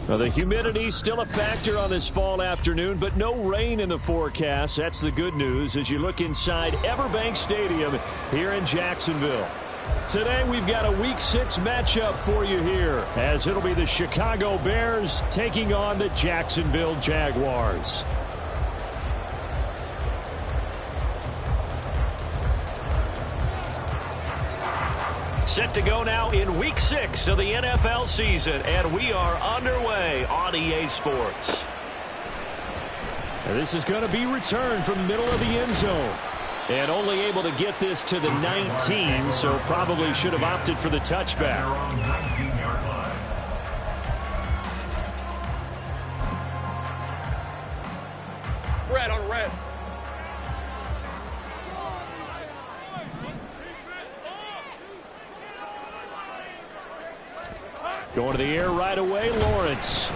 Well, the humidity's still a factor on this fall afternoon, but no rain in the forecast. That's the good news as you look inside Everbank Stadium here in Jacksonville. Today we've got a Week 6 matchup for you here, as it'll be the Chicago Bears taking on the Jacksonville Jaguars. Set to go now in Week 6 of the NFL season, and we are underway on EA Sports. And this is going to be returned from the middle of the end zone. And only able to get this to the 19, so probably should have opted for the touchback. Red on red. Going to the air right away, Lawrence.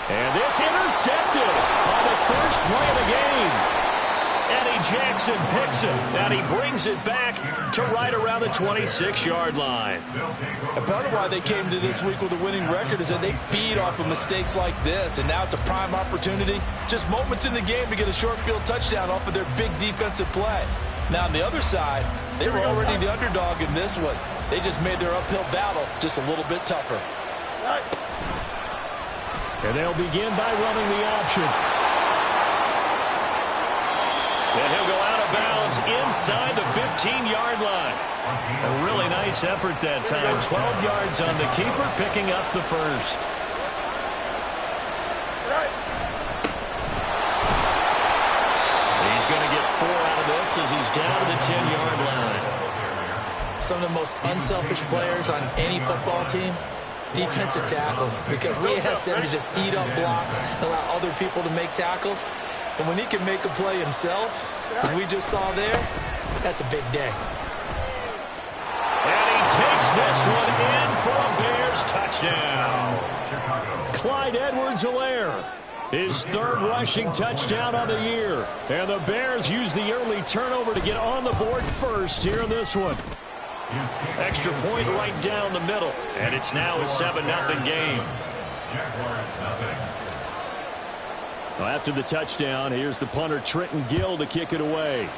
And this intercepted on the first play of the game. Eddie Jackson picks it, and he brings it back to right around the 26-yard line. And part of why they came to this week with a winning record is that they feed off of mistakes like this, and now it's a prime opportunity, just moments in the game to get a short field touchdown off of their big defensive play. Now on the other side, they were already the underdog in this one. They just made their uphill battle just a little bit tougher. And they'll begin by running the option. And he'll go out of bounds inside the 15-yard line. A really nice effort that time. 12 yards on the keeper, picking up the first. He's going to get 4 out of this as he's down to the 10-yard line. Some of the most unselfish players on any football team, defensive tackles, because we ask them to just eat up blocks and allow other people to make tackles. And when he can make a play himself, as we just saw there, that's a big day. And he takes this one in for a Bears touchdown. Clyde Edwards-Helaire, his third rushing touchdown on the year. And the Bears use the early turnover to get on the board first here in this one. Extra point right down the middle. And it's now a 7-0 game. Well, after the touchdown, here's the punter Trenton Gill to kick it away.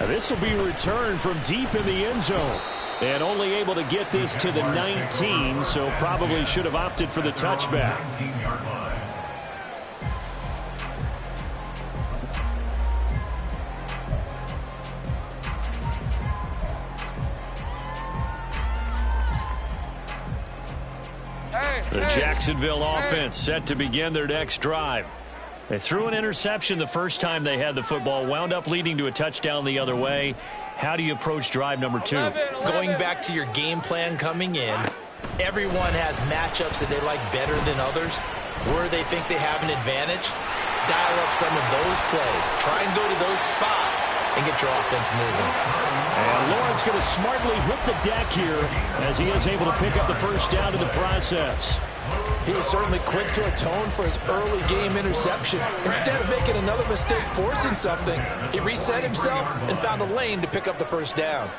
Now this will be returned from deep in the end zone. And only able to get this to the 19, so probably should have opted for the touchback. The Jacksonville offense set to begin their next drive. They threw an interception the first time they had the football, wound up leading to a touchdown the other way. How do you approach drive number 2? Going back to your game plan coming in, everyone has matchups that they like better than others, where they think they have an advantage. Dial up some of those plays. Try and go to those spots and get your offense moving. And Lawrence going to smartly hit the deck here as he is able to pick up the first down in the process. He was certainly quick to atone for his early game interception. Instead of making another mistake forcing something, he reset himself and found a lane to pick up the first down.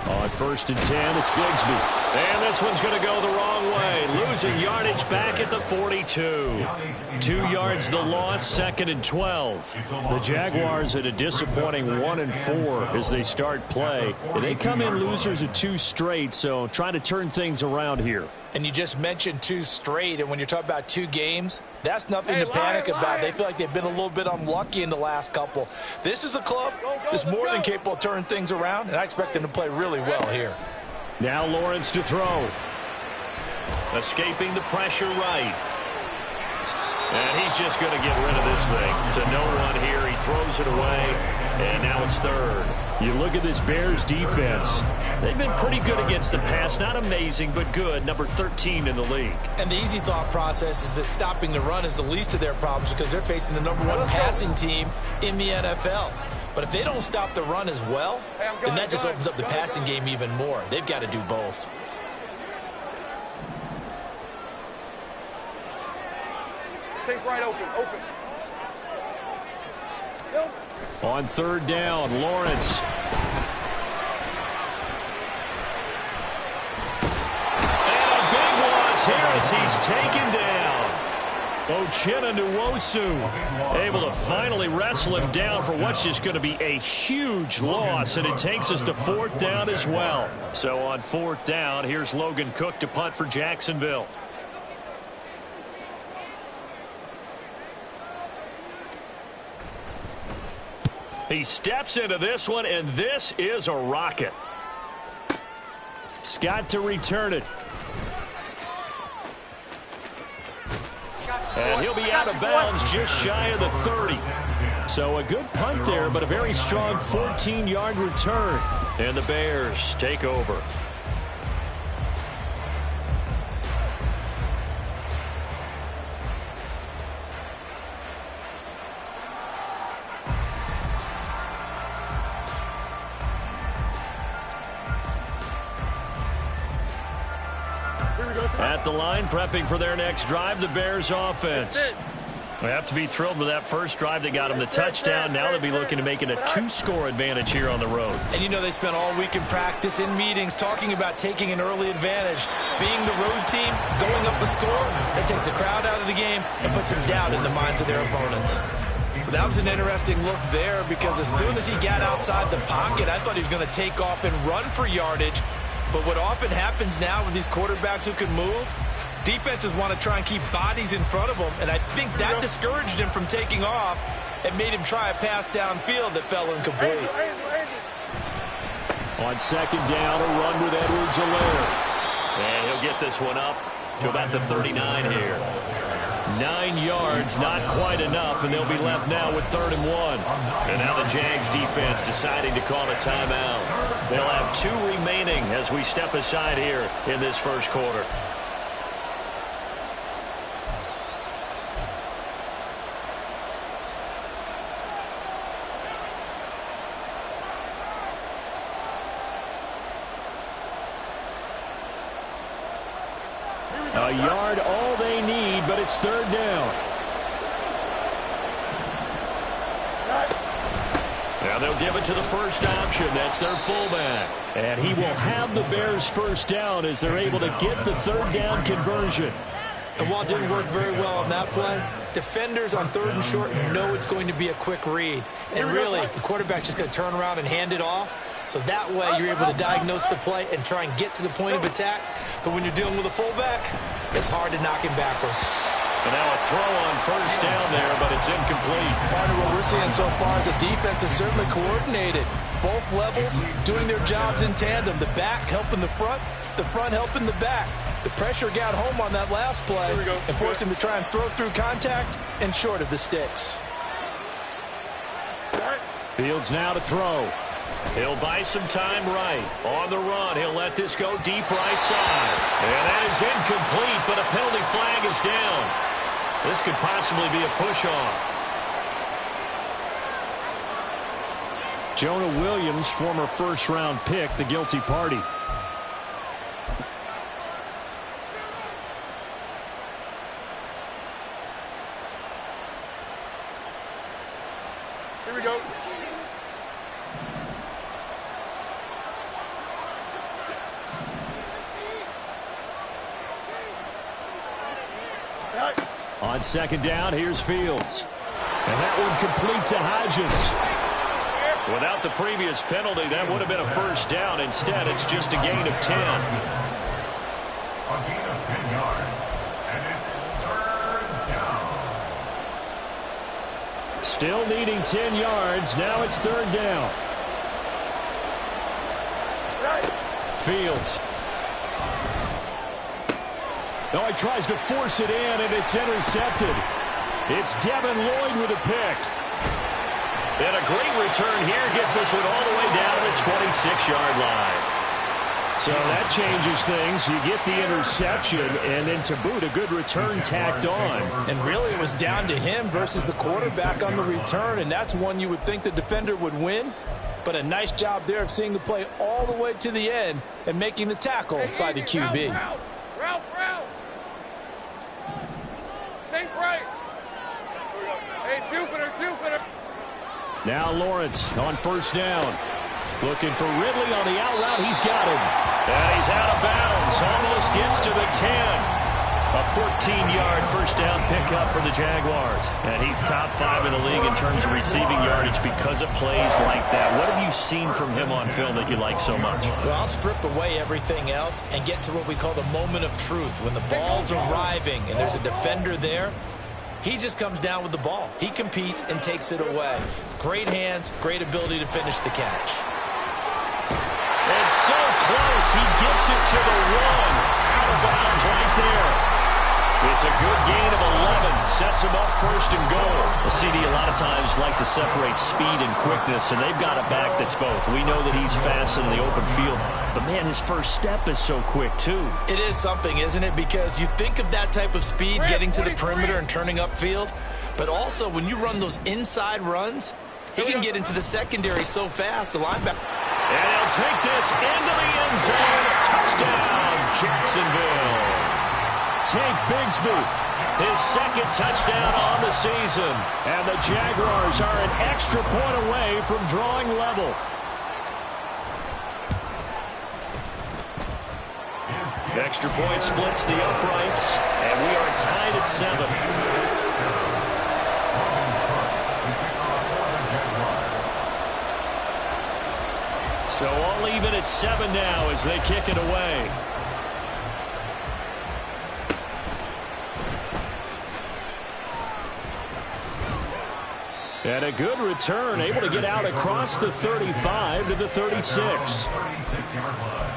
On 1st and 10, it's Bigsby. And this one's going to go the wrong way. Losing yardage back at the 42. 2 yards the loss, 2nd and 12. The Jaguars at a disappointing 1-4 as they start play. They come in losers of 2 straight, so trying to turn things around here. And you just mentioned 2 straight, and when you're talking about 2 games, that's nothing to panic about. They feel like they've been a little bit unlucky in the last couple. This is a club that's more than capable of turning things around, and I expect them to play really well here. Now Lawrence to throw. Escaping the pressure right. And he's just going to get rid of this thing. To no one here. He throws it away. And now it's 3rd. You look at this Bears defense. They've been pretty good against the pass. Not amazing, but good. Number 13 in the league. And the easy thought process is that stopping the run is the least of their problems because they're facing the number 1 passing team in the NFL. But if they don't stop the run as well, then that just opens up the passing game even more. They've got to do both. Take right open. On 3rd down, Lawrence is here as he's taken down. Uchenna Nwosu able to finally wrestle him down for what's just going to be a huge loss, and it takes us to 4th down as well. So on 4th down, here's Logan Cook to punt for Jacksonville. He steps into this one, and this is a rocket. Scott to return it. And he'll be out of bounds just shy of the 30. So a good punt there, but a very strong 14-yard return. And the Bears take over. At the line, prepping for their next drive, the Bears offense. They have to be thrilled with that first drive that got them the touchdown. Now they'll be looking to make it a 2-score advantage here on the road. And you know they spent all week in practice, in meetings, talking about taking an early advantage. Being the road team, going up a score, that takes the crowd out of the game and puts some doubt in the minds of their opponents. But that was an interesting look there because as soon as he got outside the pocket, I thought he was going to take off and run for yardage. But what often happens now with these quarterbacks who can move, defenses want to try and keep bodies in front of them, and I think that discouraged him from taking off and made him try a pass downfield that fell incomplete. On 2nd down, a run with Edwards-Helaire. And he'll get this one up to about the 39 here. 9 yards, not quite enough, and they'll be left now with 3rd and 1. And now the Jags defense deciding to call a timeout. They'll have 2 remaining as we step aside here in this first quarter. A yard, all they need, but it's 3rd down. Now they'll give it to the first option. That's their fullback. And he will have the Bears first down as they're able to get the 3rd down conversion. And while it didn't work very well on that play, defenders on 3rd and short know it's going to be a quick read. And really, the quarterback's just going to turn around and hand it off. So that way, you're able to diagnose the play and try and get to the point of attack. But when you're dealing with a fullback, it's hard to knock him backwards. And now a throw on first down there, but it's incomplete. Part of what we're seeing so far is the defense is certainly coordinated. Both levels doing their jobs in tandem. The back helping the front helping the back. The pressure got home on that last play and forced him to try and throw through contact and short of the sticks. Fields now to throw. He'll buy some time right. On the run, he'll let this go deep right side. And that is incomplete, but a penalty flag is down. This could possibly be a push-off. Jonah Williams, former first-round pick, the guilty party. Here we go. On 2nd down, here's Fields. And that one complete to Hodgins. Without the previous penalty, that would have been a first down. Instead, it's just a gain of 10. A gain of 10 yards. And it's 3rd down. Still needing 10 yards. Now it's 3rd down. Fields. No, he tries to force it in, and it's intercepted. It's Devin Lloyd with a pick. And a great return here gets this one all the way down to the 26-yard line. So that changes things. You get the interception, and then to boot, a good return tacked on. And really, it was down to him versus the quarterback on the return, and that's one you would think the defender would win. But a nice job there of seeing the play all the way to the end and making the tackle by the QB. Ralph. Think right. Hey, Jupiter. Now Lawrence on first down. Looking for Ridley on the out route. He's got him. And he's out of bounds. Almost gets to the 10. A 14-yard first down pickup for the Jaguars. And he's top 5 in the league in terms of receiving yardage because of plays like that. What have you seen from him on film that you like so much? Well, I'll strip away everything else and get to what we call the moment of truth. When the ball's arriving and there's a defender there, he just comes down with the ball. He competes and takes it away. Great hands, great ability to finish the catch. It's so close. He gets it to the 1. Out of bounds right there. It's a good gain of 11. Sets him up first and goal. The CD a lot of times like to separate speed and quickness, and they've got a back that's both. We know that he's fast in the open field, but, man, his first step is so quick, too. It is something, isn't it? Because you think of that type of speed getting to the perimeter and turning upfield, but also when you run those inside runs, he can get into the secondary so fast, the linebacker. And he'll take this into the end zone. Touchdown, Jacksonville. Tank Bigsby, his second touchdown on the season. And the Jaguars are an extra point away from drawing level. The extra point splits the uprights, and we are tied at 7. So all even at 7 now as they kick it away. And a good return, able to get out across the 35 to the 36. 36-yard line.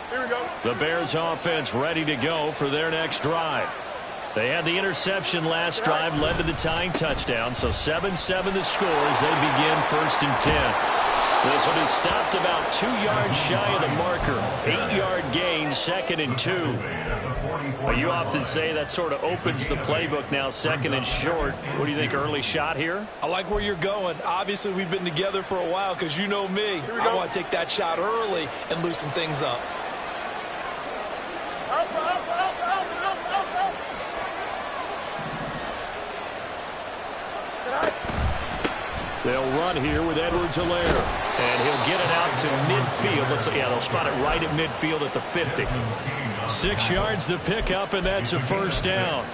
Here we go. The Bears offense ready to go for their next drive. They had the interception last drive, led to the tying touchdown, so 7-7 the score as they begin 1st and 10. This one is stopped about 2 yards shy of the marker. 8-yard gain, 2nd and 2. Well, you often say that sort of opens the playbook now, 2nd and short. What do you think, early shot here? I like where you're going. Obviously, we've been together for a while because you know me. I want to take that shot early and loosen things up. They'll run here with Edwards-Helaire. And he'll get it out to midfield. They'll spot it right at midfield at the 50. 6 yards the pickup, and that's a first down.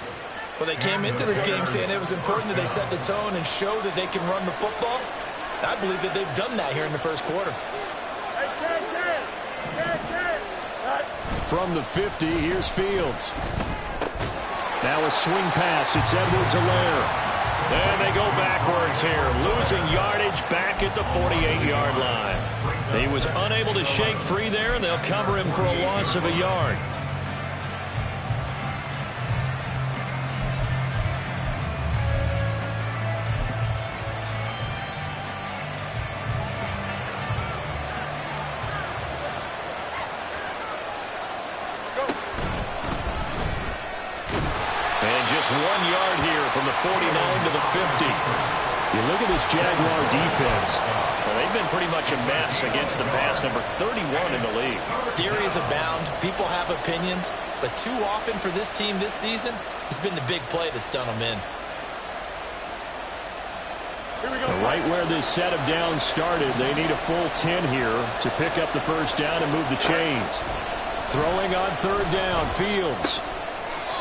Well, they came into this game saying it was important that they set the tone and show that they can run the football. I believe that they've done that here in the first quarter. From the 50, here's Fields. Now a swing pass. It's Edwards-Helaire. And they go backwards here, losing yardage back at the 48-yard line. He was unable to shake free there, and they'll cover him for a loss of a yard. And just 1 yard here from the 49 to the 50. You look at this Jaguar defense. Well, they've been pretty much a mess against the pass, number 31 in the league. Theories abound. People have opinions. But too often for this team this season, it's been the big play that's done them in. Right where this set of downs started, they need a full 10 here to pick up the first down and move the chains. Throwing on 3rd down, Fields.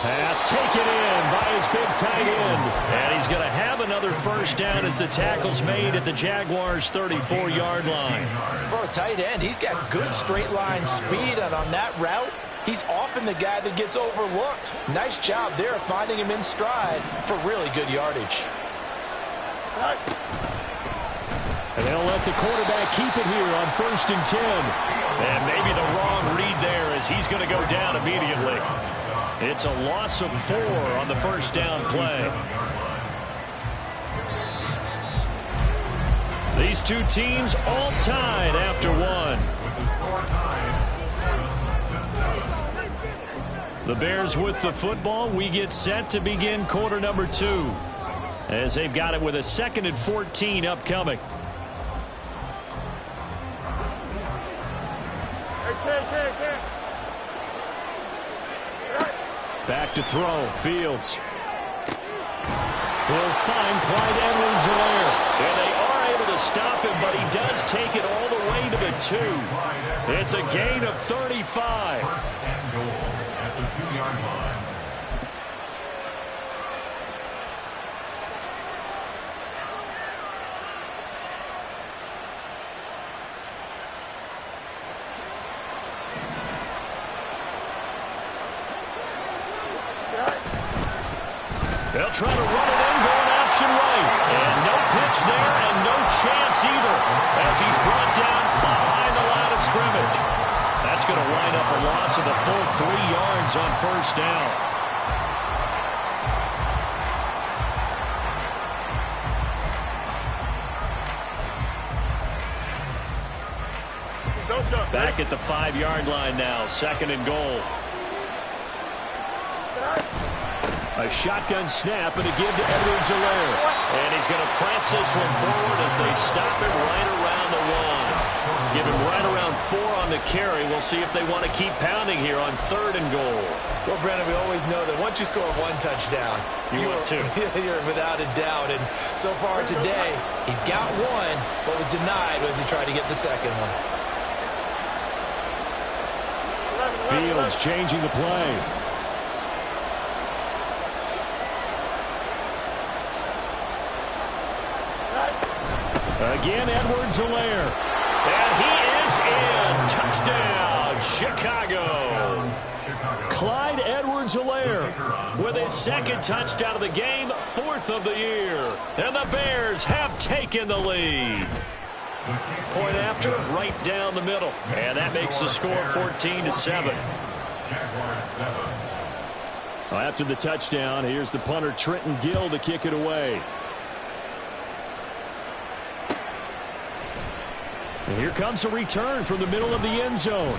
Pass taken in by his big tight end. And he's going to have another first down as the tackle's made at the Jaguars' 34-yard line. For a tight end, he's got good straight line speed, and on that route, he's often the guy that gets overlooked. Nice job there finding him in stride for really good yardage. And they'll let the quarterback keep it here on 1st and 10. And maybe the wrong read there as he's going to go down immediately. It's a loss of 4 on the first down play. These two teams all tied after 1. The Bears with the football. We get set to begin quarter number 2 as they've got it with a 2nd and 14 upcoming. Back to throw. Fields. He'll find Clyde Edwards-Helaire. And they are able to stop him, but he does take it all the way to the 2. It's a gain of 35. First and goal at the 2-yard line. They'll try to run it in, going option right. And no pitch there, and no chance either, as he's brought down behind the line of scrimmage. That's going to wind up a loss of a full 3 yards on first down. Back at the 5-yard line now, 2nd and goal. A shotgun snap and a give to Edwards-Helaire. And he's going to press this one forward as they stop him right around the 1. Give him right around 4 on the carry. We'll see if they want to keep pounding here on 3rd and goal. Well, Brandon, we always know that once you score 1 touchdown, you're 2. You're without a doubt. And so far today, he's got 1, but was denied as he tried to get the 2nd one. Fields changing the play. Again, Edwards-Helaire. And he is in. Touchdown, Chicago. Clyde Edwards-Helaire with his 2nd touchdown of the game, 4th of the year. And the Bears have taken the lead. Point after, right down the middle. And that makes the score 14-7. Well, after the touchdown, here's the punter Trenton Gill to kick it away. And here comes a return from the middle of the end zone.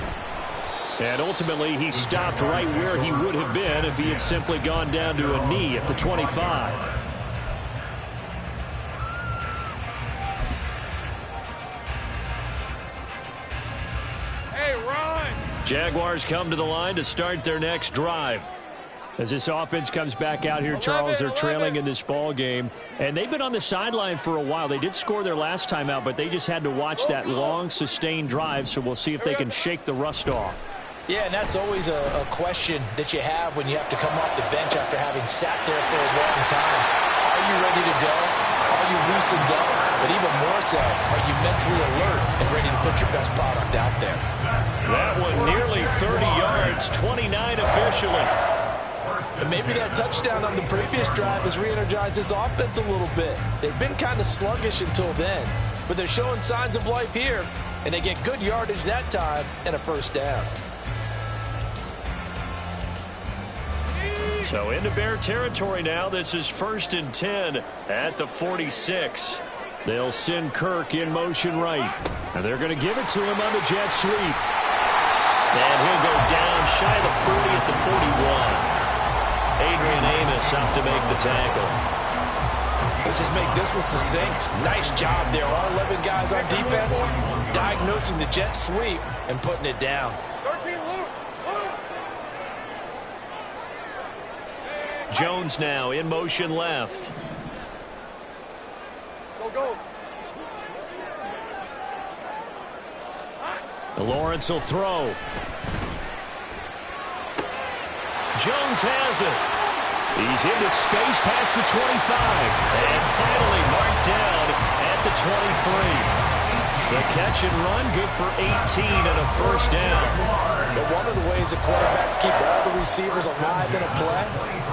And ultimately, he stopped right where he would have been if he had simply gone down to a knee at the 25. Jaguars come to the line to start their next drive. As this offense comes back out here, Charles, they're trailing in this ball game. And they've been on the sideline for a while. They did score their last time out, but they just had to watch that long, sustained drive. So we'll see if they can shake the rust off. Yeah, and that's always a question that you have when you have to come off the bench after having sat there for a long time. Are you ready to go? Are you loosened up? But even more so, are you mentally alert and ready to put your best product out there? That one nearly 30 yards, 29 officially. And maybe that touchdown on the previous drive has re-energized this offense a little bit. They've been kind of sluggish until then, but they're showing signs of life here, and they get good yardage that time and a first down. So into Bear territory now. This is 1st and 10 at the 46. They'll send Kirk in motion right. And they're going to give it to him on the jet sweep. And he'll go down shy of the 40 at the 41. Adrian Amos up to make the tackle. Let's just make this one succinct. Nice job there. All 11 guys on defense diagnosing the jet sweep and putting it down. Jones now in motion left. Go. Lawrence will throw. Jones has it. He's into space past the 25. And finally marked down at the 23. The catch and run good for 18 and a first down. But one of the ways that quarterbacks keep all the receivers alive in a play,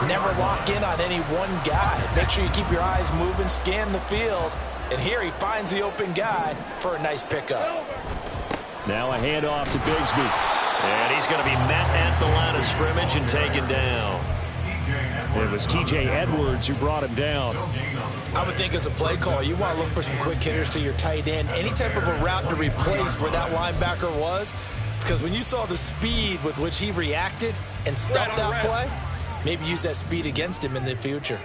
never lock in on any one guy. Make sure you keep your eyes moving, scan the field. And here he finds the open guy for a nice pickup. Now a handoff to Bigsby. And he's going to be met at the line of scrimmage and taken down. It was T.J. Edwards who brought him down. I would think as a play call, you want to look for some quick hitters to your tight end. Any type of a route to replace where that linebacker was. Because when you saw the speed with which he reacted and stopped that play, maybe use that speed against him in the future.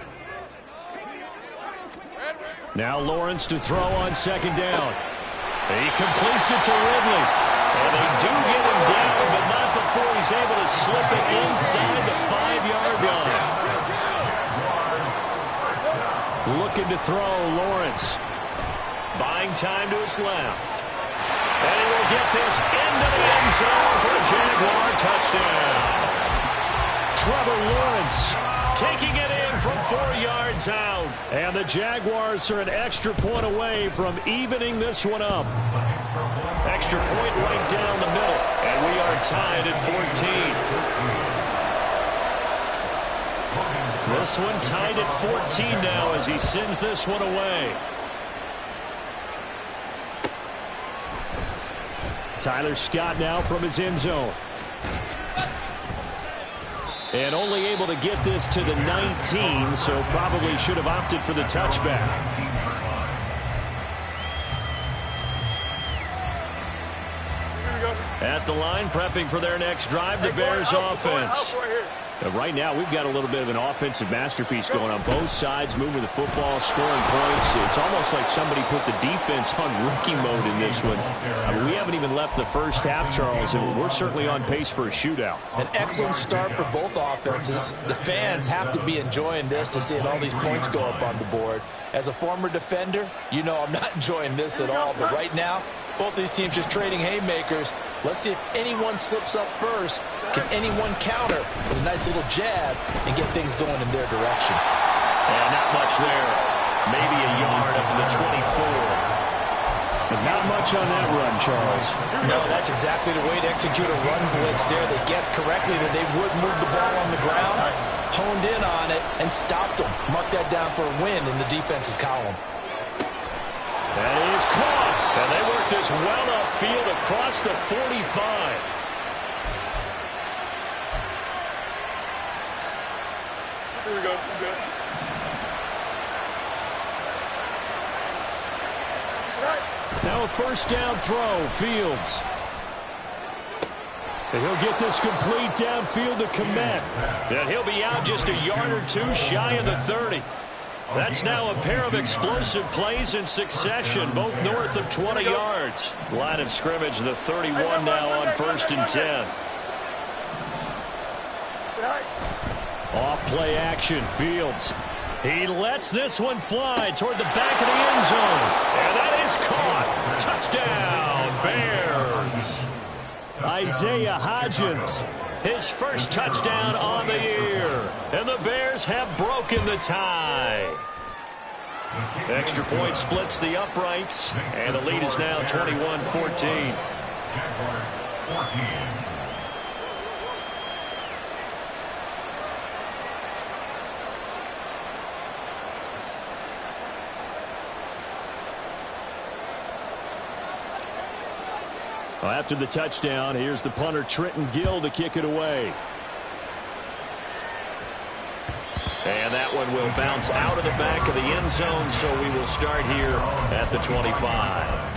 Now Lawrence to throw on second down. He completes it to Ridley. And they do get him down, but not before he's able to slip it inside the 5-yard line. Looking to throw, Lawrence. buying time to his left. And he will get this into the end zone for a Jaguar touchdown. Trevor Lawrence taking it in from 4 yards out. And the Jaguars are an extra point away from evening this one up. Extra point right down the middle. And we are tied at 14. This one tied at 14 now as he sends this one away. Tyler Scott now from his end zone. And only able to get this to the 19, so probably should have opted for the touchback. At the line, prepping for their next drive, the Bears offense. Right now, we've got a little bit of an offensive masterpiece going on both sides, moving the football, scoring points. It's almost like somebody put the defense on rookie mode in this one. I mean, we haven't even left the first half, Charles, and we're certainly on pace for a shootout. An excellent start for both offenses. The fans have to be enjoying this to see all these points go up on the board. As a former defender, you know I'm not enjoying this at all, but right now, both these teams just trading haymakers. Let's see if anyone slips up first. Can anyone counter with a nice little jab and get things going in their direction? And not much there. Maybe a yard up to the 24. But not much on that run, Charles. No, that's exactly the way to execute a run blitz there. They guessed correctly that they would move the ball on the ground, honed in on it, and stopped them. Mark that down for a win in the defense's column. That is caught. And they work this well upfield across the 45. Here we go. Good. Now a first down throw, Fields. And he'll get this complete downfield to Kmet. And he'll be out just a yard or two shy of the 30. That's now a pair of explosive plays in succession, both north of 20 yards. Line of scrimmage, the 31 now on 1st and 10. Off play action, Fields. He lets this one fly toward the back of the end zone. And that is caught. Touchdown, Bears. Isaiah Hodgins, his first touchdown on the year. And the Bears have broken the tie. Extra point splits the uprights. And the lead is now 21-14. Jaguars 14. Well, after the touchdown, here's the punter Trenton Gill to kick it away. And that one will bounce out of the back of the end zone, so we will start here at the 25.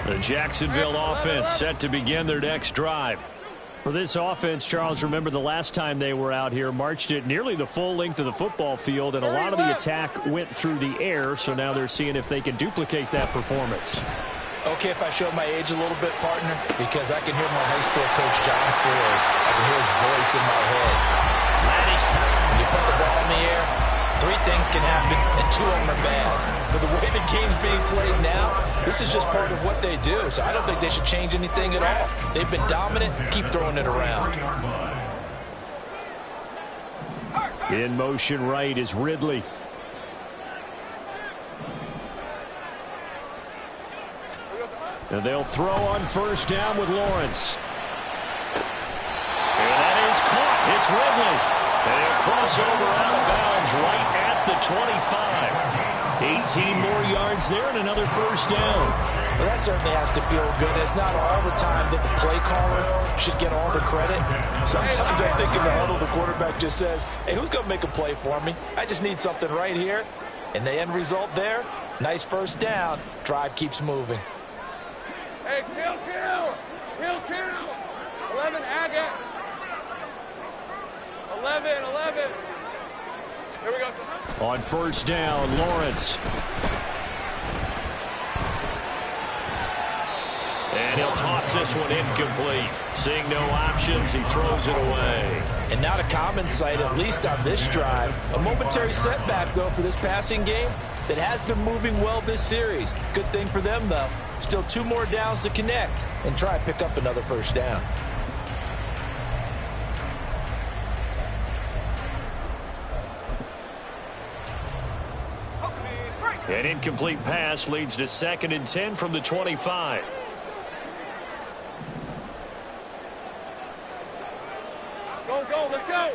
The Jacksonville offense set to begin their next drive. For this offense, Charles, remember the last time they were out here, marched it nearly the full length of the football field, and a lot of the attack went through the air, so now they're seeing if they can duplicate that performance. Okay, if I show my age a little bit, partner, because I can hear my high school coach, John Ford. I can hear his voice in my head. Laddie, when you put the ball in the air, 3 things can happen, and 2 of them are bad. But the way the game's being played now, this is just part of what they do, so I don't think they should change anything at all. They've been dominant. Keep throwing it around. In motion right is Ridley. And they'll throw on first down with Lawrence. And that is caught. It's Ridley. And a crossover out of bounds right at the 25. 18 more yards there and another first down. Well, that certainly has to feel good. It's not all the time that the play caller should get all the credit. Sometimes I think in the huddle, the quarterback just says, hey, who's going to make a play for me? I just need something right here. And the end result there, nice first down. Drive keeps moving. Hey, kill. 11, Agate. 11. Here we go. On first down, Lawrence. And he'll toss this one incomplete. Seeing no options, he throws it away. And not a common sight, at least on this drive. A momentary setback, though, for this passing game that has been moving well this series. Good thing for them, though. Still 2 more downs to connect and try and pick up another first down. An incomplete pass leads to 2nd and 10 from the 25. Go, let's go.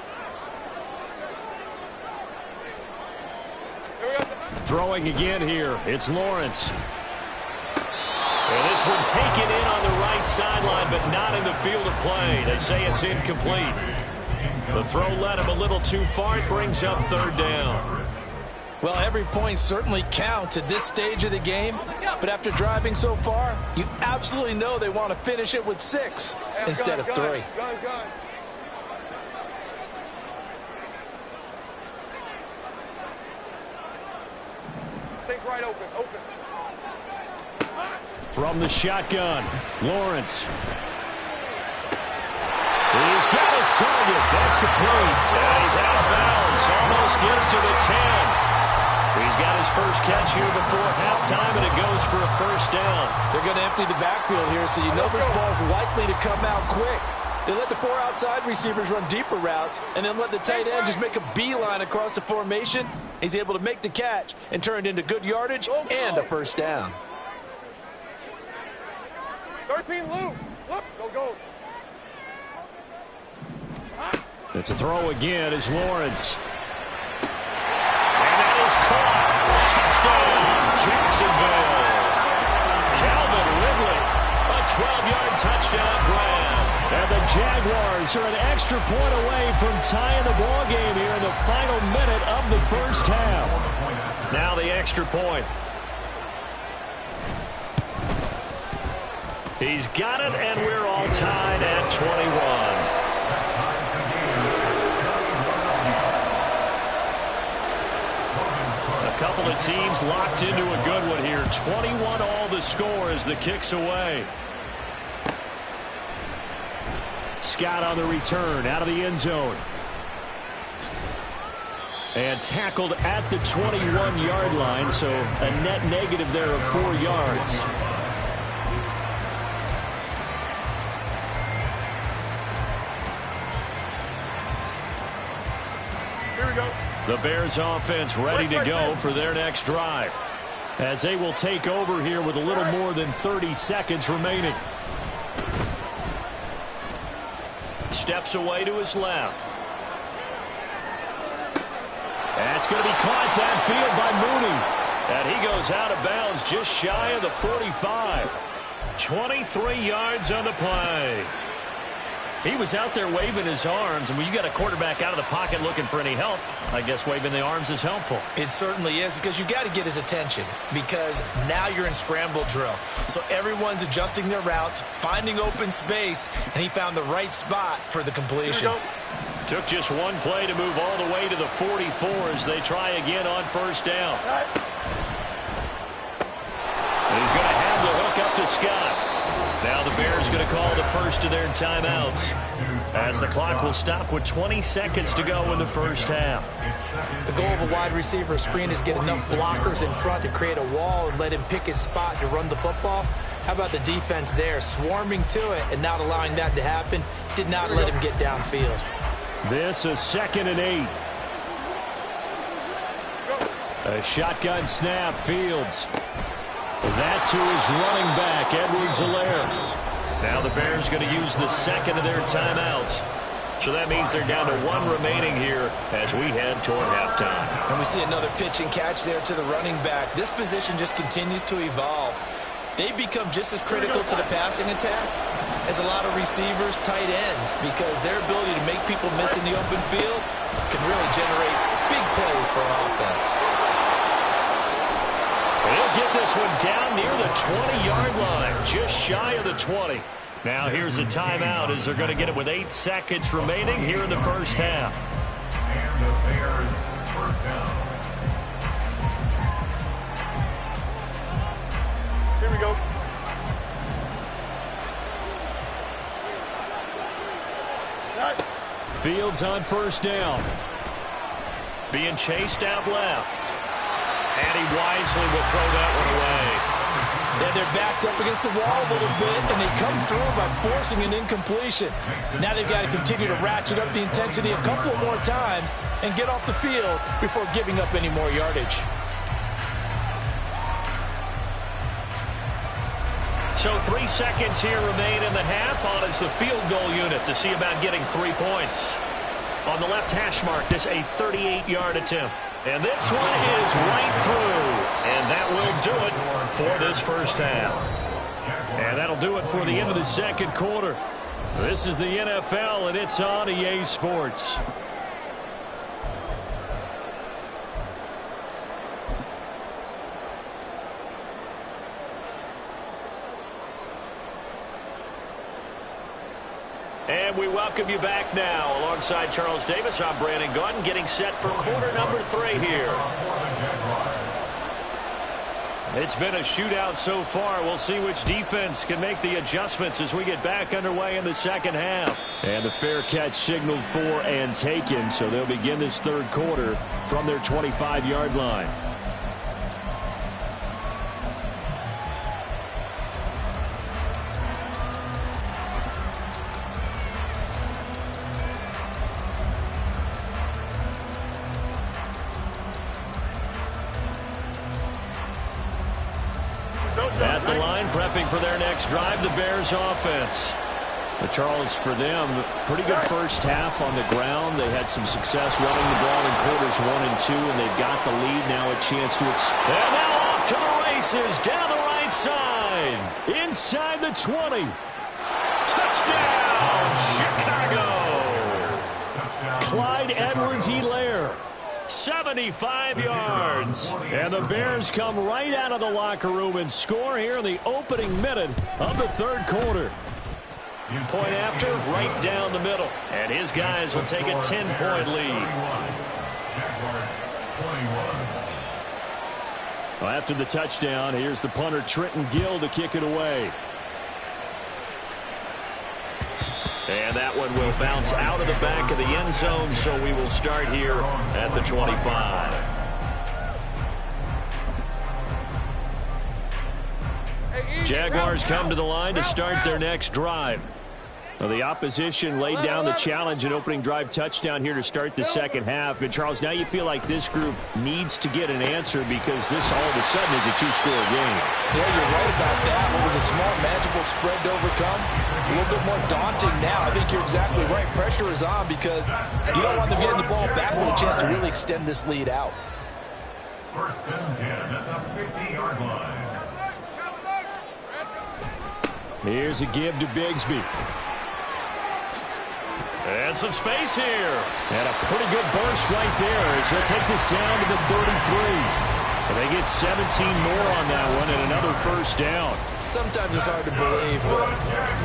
Here we go. Throwing again here, it's Lawrence. And this one taken in on the right sideline, but not in the field of play. They say it's incomplete. The throw led him a little too far. It brings up 3rd down. Well, every point certainly counts at this stage of the game, but after driving so far, you absolutely know they want to finish it with 6 instead of 3. Gun. Take right open. From the shotgun, Lawrence. He's got his target. That's complete. And he's out of bounds. Almost gets to the 10. He's got his first catch here before halftime, and it goes for a first down. They're going to empty the backfield here, so you know this ball's likely to come out quick. They let the 4 outside receivers run deeper routes, and then let the tight end just make a beeline across the formation. He's able to make the catch and turn it into good yardage and a first down. 13 loop. Look, go. It's a throw again as Lawrence. And that is caught. Touchdown, Jacksonville. Calvin Ridley, a 12-yard touchdown grab. And the Jaguars are an extra point away from tying the ball game here in the final minute of the first half. Now the extra point. He's got it, and we're all tied at 21. A couple of teams locked into a good one here. 21 all the score as the kick's away. Scott on the return out of the end zone. And tackled at the 21-yard line, so a net negative there of 4 yards. Here we go. The Bears offense ready to go for their next drive, as they will take over here with a little more than 30 seconds remaining. Steps away to his left. That's going to be caught downfield by Mooney. And he goes out of bounds just shy of the 45. 23 yards on the play. He was out there waving his arms, and when you got a quarterback out of the pocket looking for any help, I guess waving the arms is helpful. It certainly is, because you got to get his attention, because now you're in scramble drill. So everyone's adjusting their routes, finding open space, and he found the right spot for the completion. Took just one play to move all the way to the 44 as they try again on first down. And he's going to have the hook up to Scott. Now the Bears going to call the first of their timeouts, as the clock will stop with 20 seconds to go in the first half. The goal of a wide receiver screen is get enough blockers in front to create a wall and let him pick his spot to run the football. How about the defense there, swarming to it and not allowing that to happen? Did not let him get downfield. This is 2nd and 8. A shotgun snap, Fields. That to his running back, Edwards-Helaire. Now the Bears going to use the second of their timeouts. So that means they're down to 1 remaining here as we head toward halftime. And we see another pitch and catch there to the running back. This position just continues to evolve. They become just as critical to the passing attack as a lot of receivers, tight ends, because their ability to make people miss in the open field can really generate big plays for an offense. He'll get this one down near the 20-yard line, just shy of the 20. Now here's a timeout as they're going to get it with 8 seconds remaining here in the first half. And the Bears first down. Here we go. Fields on first down. Being chased out left. And he wisely will throw that one away. And their back's up against the wall a little bit, and they come through by forcing an incompletion. Now they've got to continue to ratchet up the intensity a couple more times and get off the field before giving up any more yardage. So 3 seconds here remain in the half. On is the field goal unit to see about getting 3 points. On the left hash mark, this a 38-yard attempt. And this one is right through. And that will do it for this first half. And that'll do it for the end of the second quarter. This is the NFL, and it's on EA Sports. And we welcome you back now. Alongside Charles Davis, I'm Brandon Gaudin, getting set for quarter number 3 here. It's been a shootout so far. We'll see which defense can make the adjustments as we get back underway in the second half. And the fair catch signaled for and taken, so they'll begin this third quarter from their 25-yard line. At the line, prepping for their next drive, the Bears offense. Charles, for them, pretty good first half on the ground. They had some success running the ball in quarters 1 and 2, and they've got the lead. Now a chance to expand. And now off to the races, down the right side. Inside the 20. Touchdown, Chicago. Clyde Edwards-Helaire. 75 yards. And the Bears come right out of the locker room and score here in the opening minute of the third quarter. Point after, right down the middle. And his guys will take a 10-point lead. Well, after the touchdown, here's the punter Trenton Gill to kick it away. And that one will bounce out of the back of the end zone, so we will start here at the 25. Jaguars come to the line to start their next drive. Well, the opposition laid down the challenge and opening drive touchdown here to start the second half. And, Charles, now you feel like this group needs to get an answer because this all of a sudden is a two-score game. Yeah, you're right about that. What was a small, manageable spread to overcome? A little bit more daunting now. I think you're exactly right. Pressure is on because you don't want them getting the ball back with a chance to really extend this lead out. First and 10 at the 50-yard line. Here's a give to Bigsby. And some space here. And a pretty good burst right there as he'll take this down to the 33. And they get 17 more on that one and another first down. Sometimes it's hard to believe, but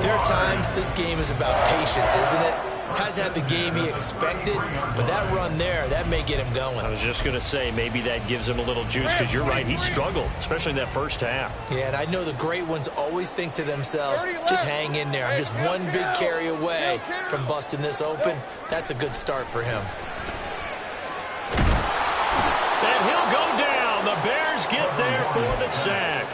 there are times this game is about patience, isn't it? Hasn't had the game he expected, but that run there, that may get him going. I was just going to say, maybe that gives him a little juice because you're right, he struggled, especially in that first half. Yeah, and I know the great ones always think to themselves, just hang in there. I'm just one big carry away from busting this open. That's a good start for him. And he'll go down. The Bears get there for the sack.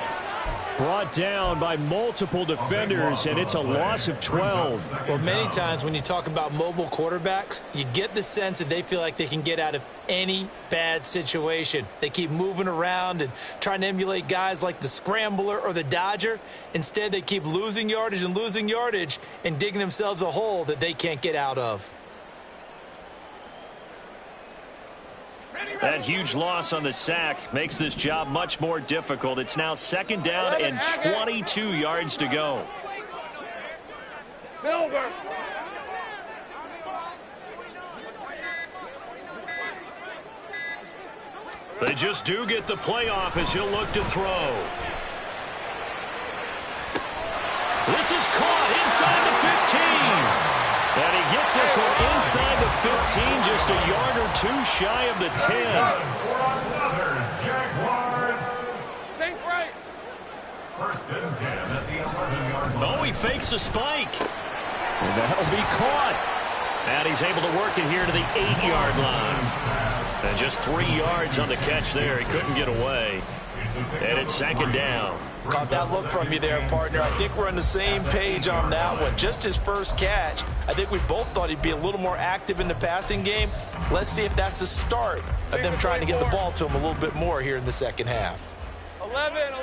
Brought down by multiple defenders, and it's a loss of 12. Well, many times when you talk about mobile quarterbacks, you get the sense that they feel like they can get out of any bad situation. They keep moving around and trying to emulate guys like the Scrambler or the Dodger. Instead, they keep losing yardage and digging themselves a hole that they can't get out of. That huge loss on the sack makes this job much more difficult. It's now second down and 22 yards to go. Silver. They just do get the playoff as he'll look to throw. This is caught inside the 15. And he gets this one inside the 15, just a yard or two shy of the 10. For another Jaguars. Sink right. First and 10 at the 11-yard line. Oh, he fakes a spike. And that'll be caught. And he's able to work it here to the 8-yard line. And just 3 yards on the catch there. He couldn't get away. And it's second down. Caught that look from you there, partner. I think we're on the same page on that one. Just his first catch. I think we both thought he'd be a little more active in the passing game. Let's see if that's the start of them trying to get the ball to him a little bit more here in the second half. 11.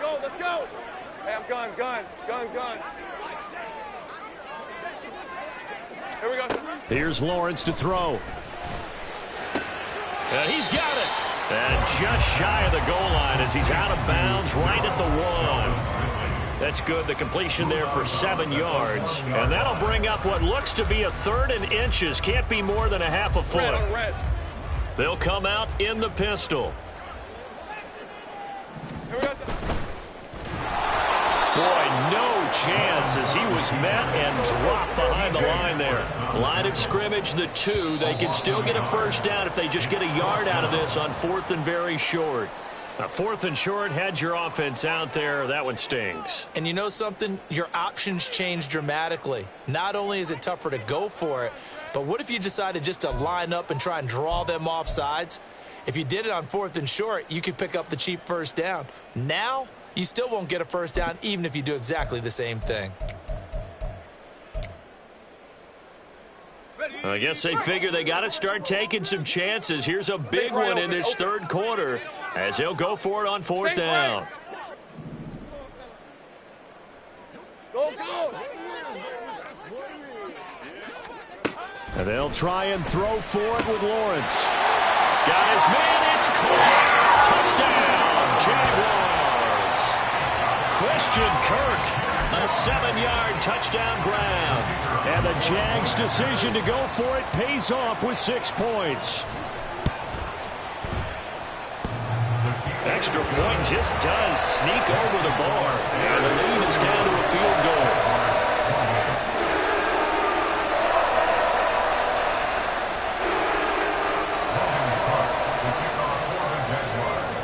Go, let's go. Hey, I'm gun. Here we go. Here's Lawrence to throw. And he's got it. And just shy of the goal line as he's out of bounds right at the 1. That's good. The completion there for 7 yards. And that'll bring up what looks to be a 3rd and inches. Can't be more than a half a foot. Red. They'll come out in the pistol. Here we go. Boy, no chance as he was met and dropped behind the line there. Line of scrimmage, the 2. They can still get a first down if they just get a yard out of this on 4th and very short. Now, 4th and short, had your offense out there. That one stings. And you know something? Your options change dramatically. Not only is it tougher to go for it, but what if you decided just to line up and try and draw them off sides? If you did it on 4th and short, you could pick up the cheap first down. Now, you still won't get a first down even if you do exactly the same thing. I guess they figure they got to start taking some chances. Here's a big one in this third quarter as they'll go for it on 4th down. Go. And they'll try and throw for it with Lawrence. Got his man. It's caught. Touchdown, Jaguars. Christian Kirk, a 7-yard touchdown grab. And the Jags' decision to go for it pays off with 6 points. Extra point just does sneak over the bar. And the lead is down to a field goal.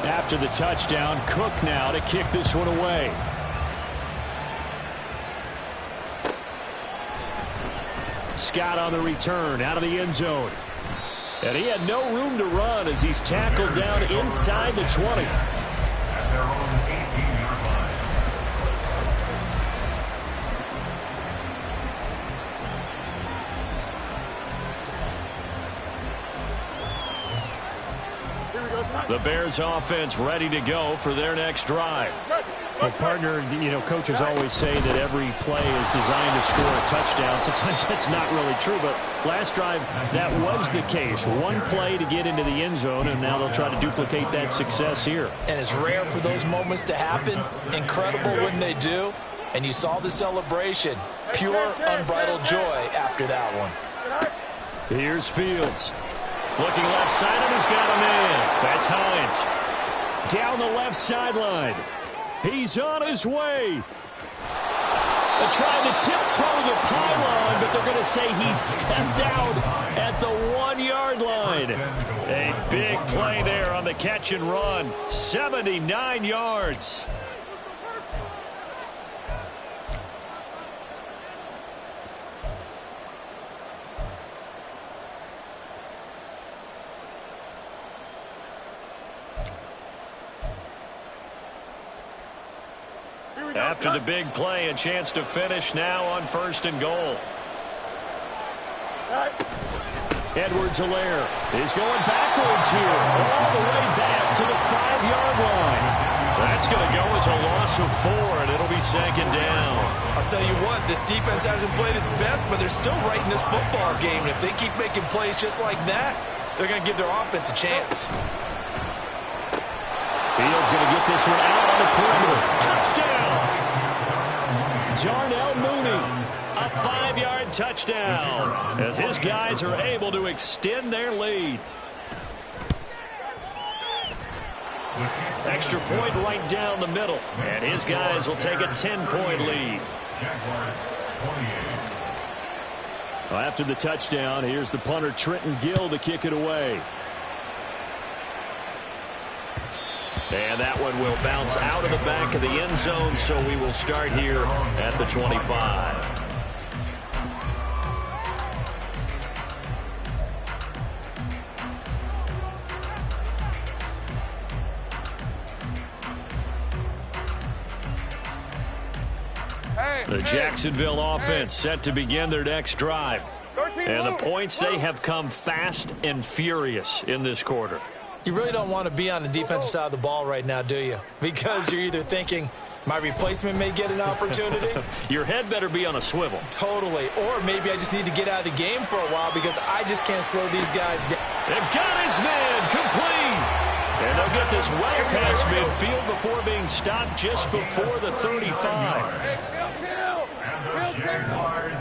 After the touchdown, Cook now to kick this one away. Scott on the return, out of the end zone. And he had no room to run as he's tackled down inside the 20. At their own 18-yard line. The Bears offense ready to go for their next drive. Well, partner, you know, coaches always say that every play is designed to score a touchdown. Sometimes that's not really true, but last drive, that was the case. One play to get into the end zone, and now they'll try to duplicate that success here. And it's rare for those moments to happen. Incredible when they do. And you saw the celebration. Pure, unbridled joy after that one. Here's Fields. Looking left side, and he's got a man. That's Hines. Down the left sideline. He's on his way. They're trying to tiptoe the pylon, but they're going to say he stepped out at the 1-yard line. A big play there on the catch and run. 79 yards. After the big play, a chance to finish now on 1st and goal. Edwards-Helaire is going backwards here, all the way back to the 5-yard line. That's going to go as a loss of 4, and it'll be second down. I'll tell you what, this defense hasn't played its best, but they're still right in this football game. And if they keep making plays just like that, they're going to give their offense a chance. Fields going to get this one out on the perimeter. Touchdown! Darnell Mooney, a 5-yard touchdown as his guys are able to extend their lead. Extra point right down the middle, and his guys will take a 10-point lead. Well, after the touchdown, here's the punter Trenton Gill to kick it away. And that one will bounce out of the back of the end zone, so we will start here at the 25. The Jacksonville offense set to begin their next drive. And the points, they have come fast and furious in this quarter. You really don't want to be on the defensive side of the ball right now, do you? Because you're either thinking, my replacement may get an opportunity. Your head better be on a swivel. Totally. Or maybe I just need to get out of the game for a while because I just can't slow these guys down. They've got his man complete. And they'll get this well past midfield before being stopped just before the 35. And the Jaguars,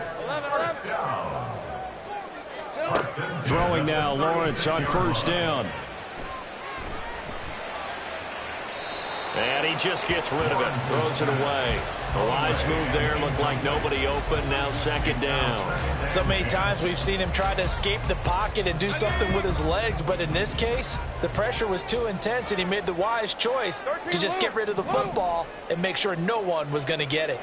first down. Throwing now, Lawrence on first down. And he just gets rid of it, throws it away. A wise move there, looked like nobody open, now second down. So many times we've seen him try to escape the pocket and do something with his legs, but in this case, the pressure was too intense and he made the wise choice to just get rid of the football and make sure no one was going to get it.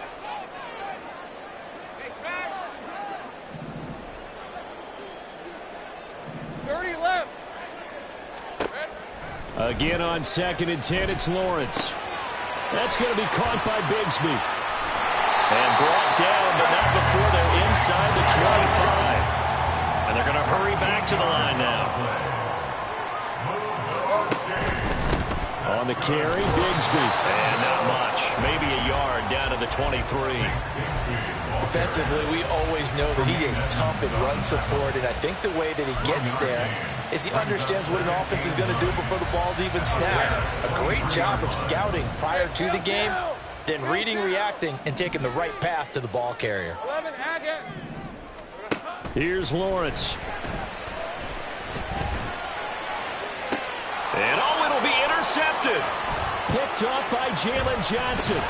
Again on 2nd and 10, it's Lawrence. That's going to be caught by Bigsby. And brought down, but not before they're inside the 25. And they're going to hurry back to the line now. On the carry, Bigsby. And not much. Maybe a yard down to the 23. Defensively, we always know that he is tough in run support, and I think the way that he gets there is he understands what an offense is going to do before the ball's even snapped. A great job of scouting prior to the game, then reading, reacting, and taking the right path to the ball carrier. Here's Lawrence. And it'll be intercepted. Picked up by Jalen Johnson.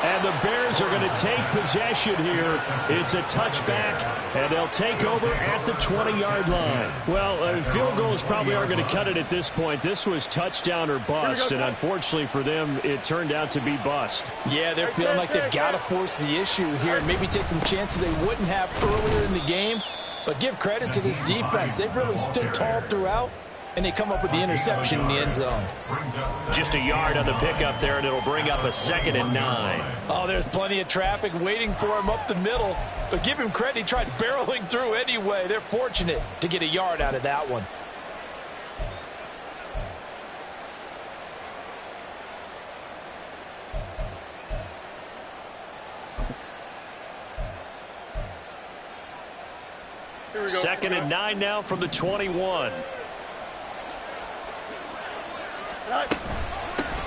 And the Bears are going to take possession here. It's a touchback, and they'll take over at the 20-yard line. Well, field goals probably aren't going to cut it at this point. This was touchdown or bust, and unfortunately for them, it turned out to be bust. Yeah, they're feeling like they've got to force the issue here and maybe take some chances they wouldn't have earlier in the game. But give credit to this defense. They've really stood tall throughout, and they come up with the interception in the end zone. Just a yard on the pickup there, and it'll bring up a 2nd and 9. Oh, there's plenty of traffic waiting for him up the middle. But give him credit, he tried barreling through anyway. They're fortunate to get a yard out of that one. Second and 9 now from the 21.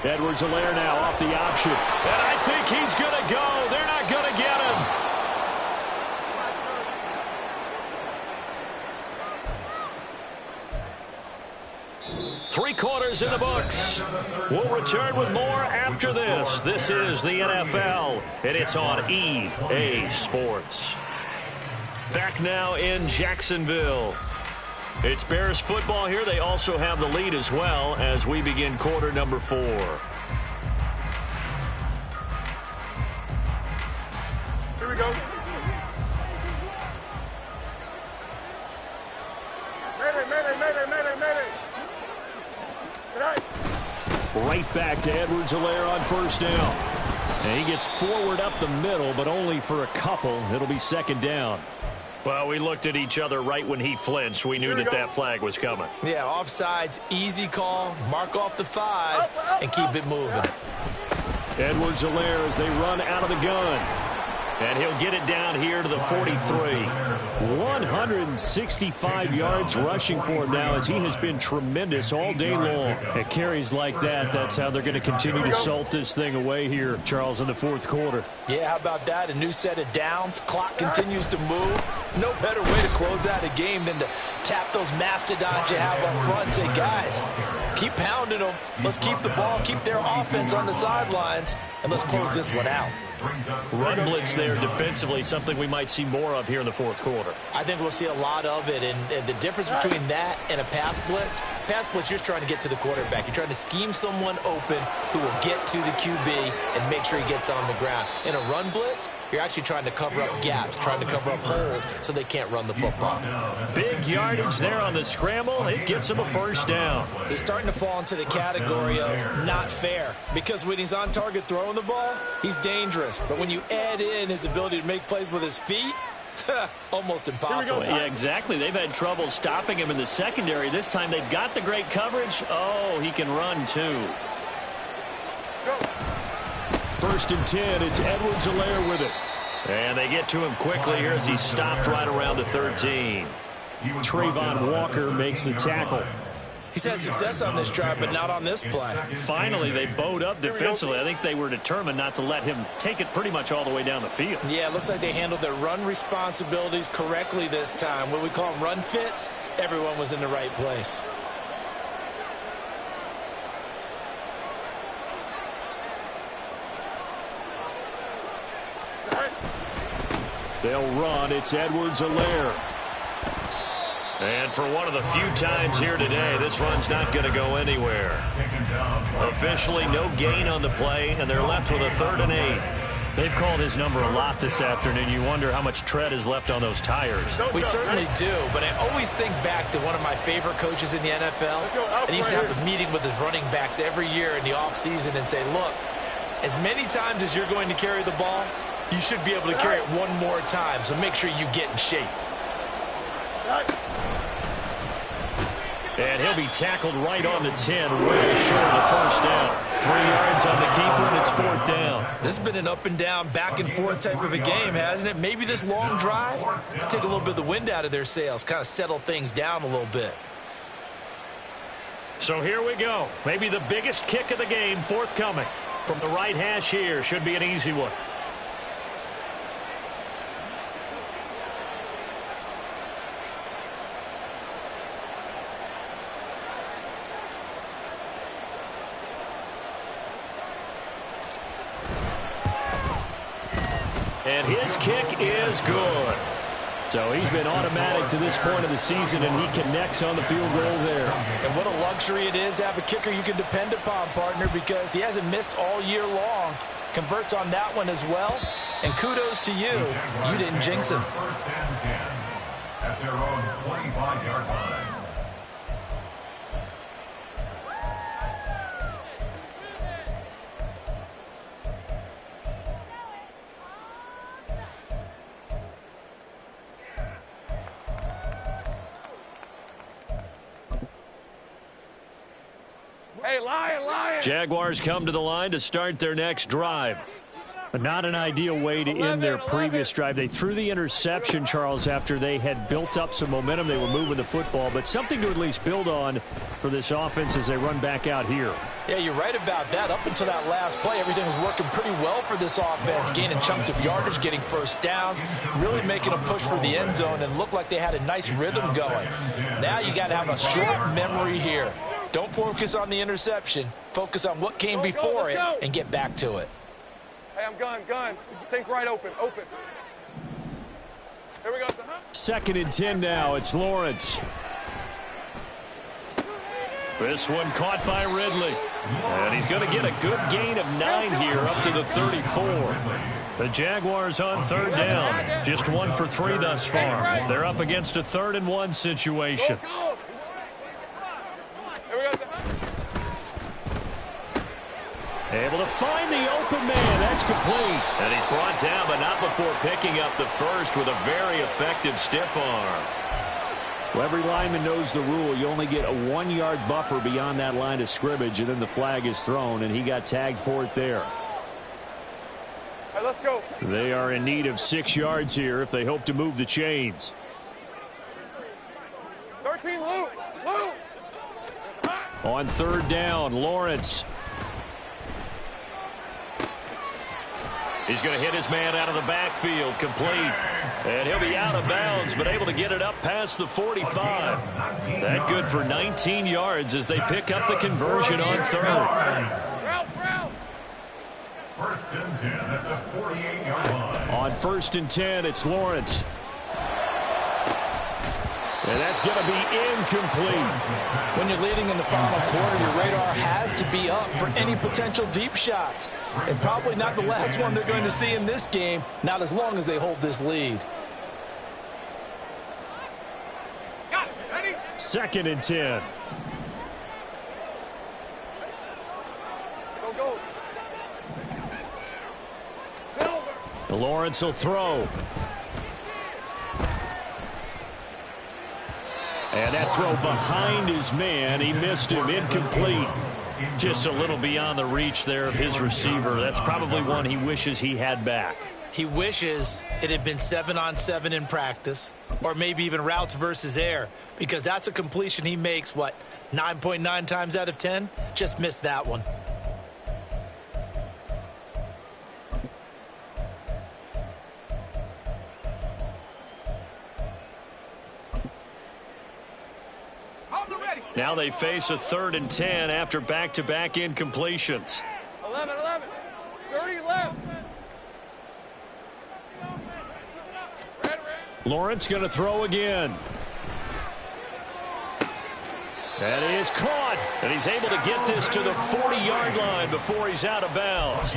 Edwards-Helaire now off the option. And I think he's going to go. They're not going to get him. 3 quarters in the books. We'll return with more after this. This is the NFL, and it's on EA Sports. Back now in Jacksonville. It's Bears football here. They also have the lead as well as we begin quarter number 4. Here we go. Mayday. Tonight. Right back to Edwards-Helaire on first down. And he gets forward up the middle, but only for a couple. It'll be second down. Well, we looked at each other right when he flinched. We knew that flag was coming. Yeah, offsides, easy call, mark off the 5, and keep it moving. Edwards-Helaire as they run out of the gun. And he'll get it down here to the 43. 165 yards rushing for him now as he has been tremendous all day long. At carries like that, that's how they're going to continue to salt this thing away here, Charles, in the fourth quarter. Yeah, how about that? A new set of downs. Clock continues to move. No better way to close out a game than to tap those mastodons you have up front and say, guys, keep pounding them. Let's keep the ball, keep their offense on the sidelines, and let's close this one out. Run blitz there defensively, something we might see more of here in the fourth quarter. I think we'll see a lot of it, and the difference between that and a pass blitz, you're just trying to get to the quarterback. You're trying to scheme someone open who will get to the QB and make sure he gets on the ground. In a run blitz, you're actually trying to cover up gaps, trying to cover up holes so they can't run the football. Big yard yardage there on the scramble. It gets him a first down. He's starting to fall into the category of not fair, because when he's on target throwing the ball, he's dangerous. But when you add in his ability to make plays with his feet, almost impossible. Yeah, exactly. They've had trouble stopping him in the secondary. This time they've got the great coverage. Oh, he can run too. First and 10, it's Edwards-Helaire with it. And they get to him quickly here as he's stopped right around the 13. Trayvon Walker makes the tackle. He's had success on this drive, but not on this play. Finally, they bowed up defensively. I think they were determined not to let him take it pretty much all the way down the field. Yeah, it looks like they handled their run responsibilities correctly this time. What we call them run fits, everyone was in the right place. They'll run. It's Edwards-Helaire. And for one of the few times here today, this run's not going to go anywhere. Officially, no gain on the play, and they're left with a 3rd and 8. They've called his number a lot this afternoon. You wonder how much tread is left on those tires. We certainly do, but I always think back to one of my favorite coaches in the NFL, and he used to have a meeting with his running backs every year in the offseason and say, look, as many times as you're going to carry the ball, you should be able to carry it one more time, so make sure you get in shape. And he'll be tackled right on the 10, way short of the first down. 3 yards on the keeper, and it's 4th down. This has been an up-and-down, back-and-forth type of a game, hasn't it? Maybe this long drive could take a little bit of the wind out of their sails, kind of settle things down a little bit. So here we go. Maybe the biggest kick of the game forthcoming. From the right hash here, should be an easy one. And his kick is good. So he's been automatic to this point of the season, and he connects on the field goal there. And what a luxury it is to have a kicker you can depend upon, partner, because he hasn't missed all year long. Converts on that one as well. And kudos to you. You didn't jinx him. First and 10 at their own 25-yard line. Hey, Lion! Jaguars come to the line to start their next drive. But not an ideal way to end their previous drive. They threw the interception, Charles, after they had built up some momentum. They were moving the football, but something to at least build on for this offense as they run back out here. Yeah, you're right about that. Up until that last play, everything was working pretty well for this offense, gaining chunks of yardage, getting first downs, really making a push for the end zone, and looked like they had a nice rhythm going. Now you got to have a short memory here. Don't focus on the interception. Focus on what came before it and get back to it. Hey, I'm gun. Think right open. Here we go. 2nd and 10 now. It's Lawrence. This one caught by Ridley. And he's going to get a good gain of 9 here up to the 34. The Jaguars on 3rd down. Just 1 for 3 thus far. They're up against a 3rd and 1 situation. Able to find the open man. That's complete. And he's brought down, but not before picking up the first with a very effective stiff arm. Well, every lineman knows the rule. You only get a 1-yard buffer beyond that line of scrimmage, and then the flag is thrown, and he got tagged for it there. Hey, let's go. They are in need of 6 yards here if they hope to move the chains. 13, Lou. On 3rd down, Lawrence. He's going to hit his man out of the backfield, complete. And he'll be out of bounds, but able to get it up past the 45. That good for 19 yards as they pick up the conversion on 3rd. First and 10 at the 48-yard line. On 1st and 10, it's Lawrence. And that's going to be incomplete. When you're leading in the final quarter, your radar has to be up for any potential deep shots. And probably not the last one they're going to see in this game, not as long as they hold this lead. 2nd and 10. Go, go. Silver. Lawrence will throw. And that throw behind his man. He missed him. Incomplete. Just a little beyond the reach there of his receiver. That's probably one he wishes he had back. He wishes it had been 7-on-7 in practice, or maybe even routes versus air, because that's a completion he makes, 9.9 times out of 10? Just missed that one. Now they face a 3rd and 10 after back-to-back incompletions. 11, 30 left. Red. Lawrence going to throw again. And he is caught. And he's able to get this to the 40-yard line before he's out of bounds.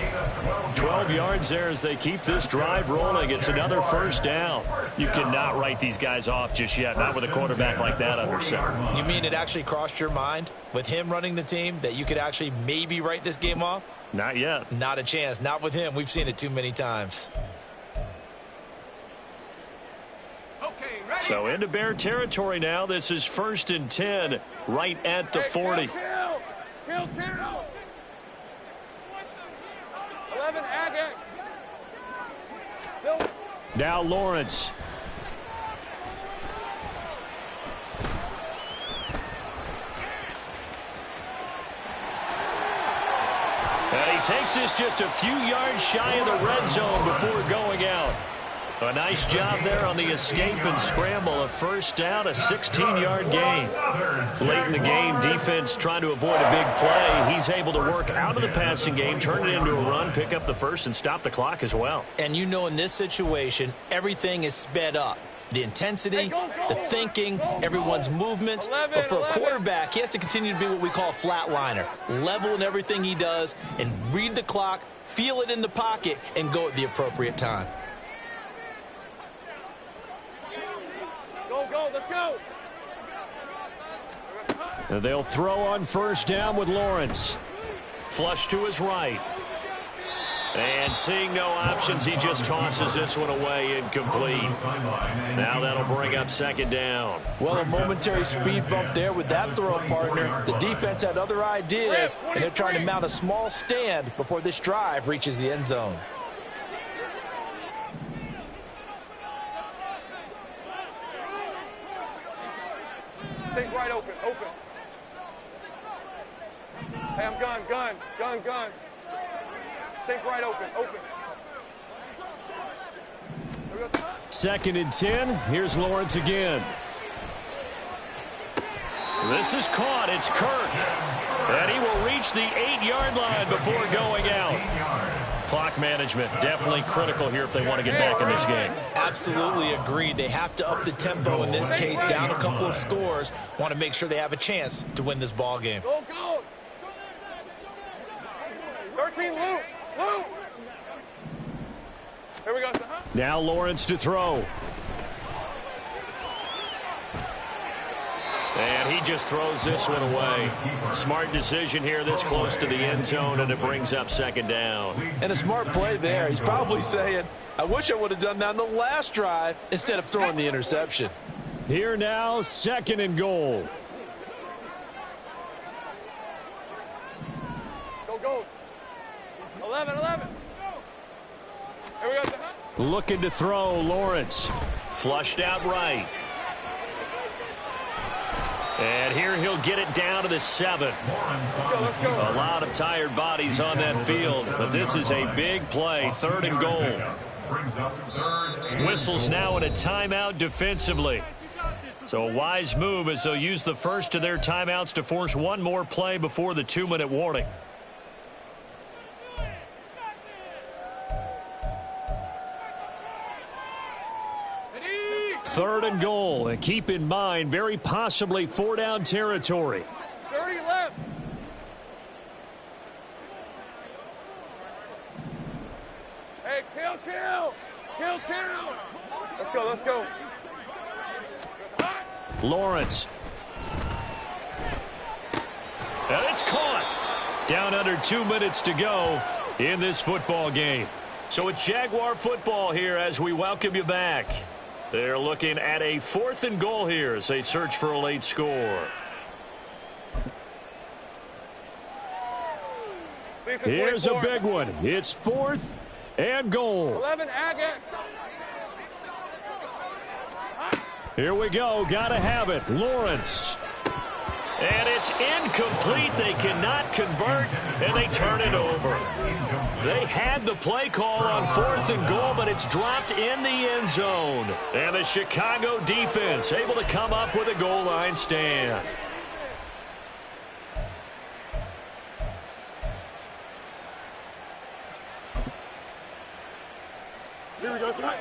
12 yards there as they keep this drive rolling. It's another 1st down. You cannot write these guys off just yet, not with a quarterback like that under center. You mean it actually crossed your mind with him running the team that you could actually maybe write this game off? Not yet. Not a chance. Not with him. We've seen it too many times. So into Bear territory now. This is 1st and 10 right at the 40. Kill. 11, Agate. Silver. Now Lawrence. And he takes this just a few yards shy of the red zone before going out. A nice job there on the escape and scramble. A 1st down, a 16-yard gain. Late in the game, defense trying to avoid a big play. He's able to work out of the passing game, turn it into a run, pick up the 1st, and stop the clock as well. And you know in this situation, everything is sped up. The intensity, the thinking, everyone's movements. But for a quarterback, he has to continue to be what we call a flatliner. Level in everything he does and read the clock, feel it in the pocket, and go at the appropriate time. Go, let's go. And they'll throw on 1st down with Lawrence. Flush to his right. And seeing no options, he just tosses this one away, incomplete. Now that'll bring up 2nd down. Well, a momentary speed bump there with that throw, partner. The defense had other ideas, and they're trying to mount a small stand before this drive reaches the end zone. Take right open. Hey, I'm gun. Take right open. 2nd and 10. Here's Lawrence again. This is caught. It's Kirk. And he will reach the 8-yard line before going out. Clock management definitely critical here if they want to get back in this game. Absolutely agreed. They have to up the tempo in this case, down a couple of scores. Want to make sure they have a chance to win this ball game. Go. 13, Luke. Here we go. Now Lawrence to throw. And he just throws this one away. Smart decision here this close to the end zone, and it brings up 2nd down. And a smart play there. He's probably saying, I wish I would have done that on the last drive instead of throwing the interception. Here now, 2nd and goal. Go. 11. Here we go. Looking to throw, Lawrence. Flushed out right. And here he'll get it down to the 7. Let's go. A lot of tired bodies on that field, but this is a big play, 3rd and goal. Whistles now in a timeout defensively. So a wise move as they'll use the 1st of their timeouts to force one more play before the 2-minute warning. 3rd and goal. And keep in mind, very possibly 4-down territory. 30 left. Hey, kill. Let's go. Lawrence. And it's caught. Down under 2 minutes to go in this football game. So it's Jaguar football here as we welcome you back. They're looking at a 4th and goal here as they search for a late score. Here's a big one. It's 4th and goal. 11, Agate. Here we go. Got to have it. Lawrence. And it's incomplete. They cannot convert, and they turn it over. They had the play call on 4th and goal, but it's dropped in the end zone. And the Chicago defense able to come up with a goal line stand. Here we go, tonight.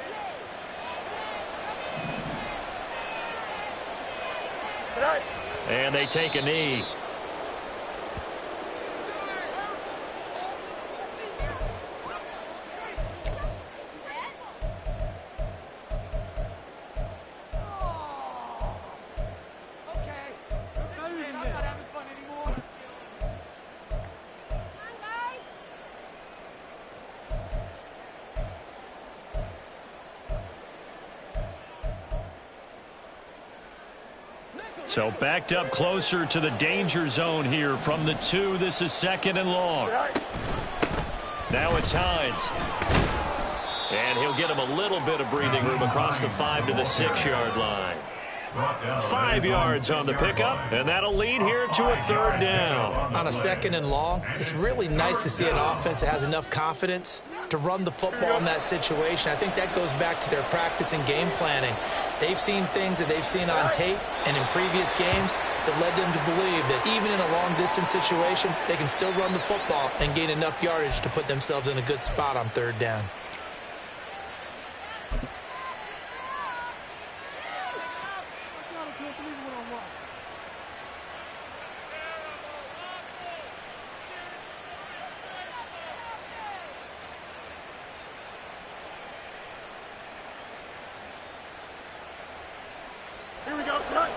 Tonight. And they take a knee. So backed up closer to the danger zone here from the 2. This is 2nd and long. Now it's Hines. And he'll get him a little bit of breathing room across the 5 to the 6-yard line. 5 yards on the pickup, and that'll lead here to a 3rd down. On a 2nd and long, it's really nice to see an offense that has enough confidence to run the football in that situation. I think that goes back to their practice and game planning. They've seen things that they've seen on tape and in previous games that led them to believe that even in a long-distance situation, they can still run the football and gain enough yardage to put themselves in a good spot on 3rd down. Here we go, tonight.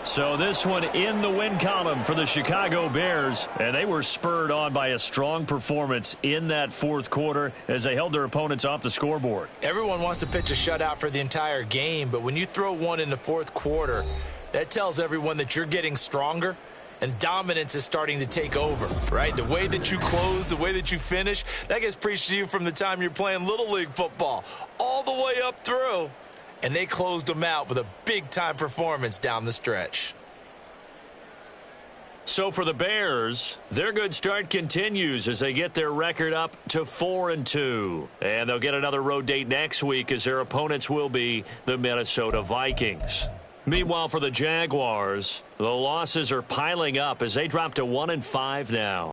So this one in the win column for the Chicago Bears, and they were spurred on by a strong performance in that 4th quarter as they held their opponents off the scoreboard. Everyone wants to pitch a shutout for the entire game, but when you throw one in the 4th quarter, that tells everyone that you're getting stronger and dominance is starting to take over, right? The way that you close, the way that you finish, that gets preached to you from the time you're playing Little League football all the way up through. And they closed them out with a big-time performance down the stretch. So for the Bears, their good start continues as they get their record up to 4-2. And they'll get another road date next week as their opponents will be the Minnesota Vikings. Meanwhile, for the Jaguars, the losses are piling up as they drop to 1-5 now.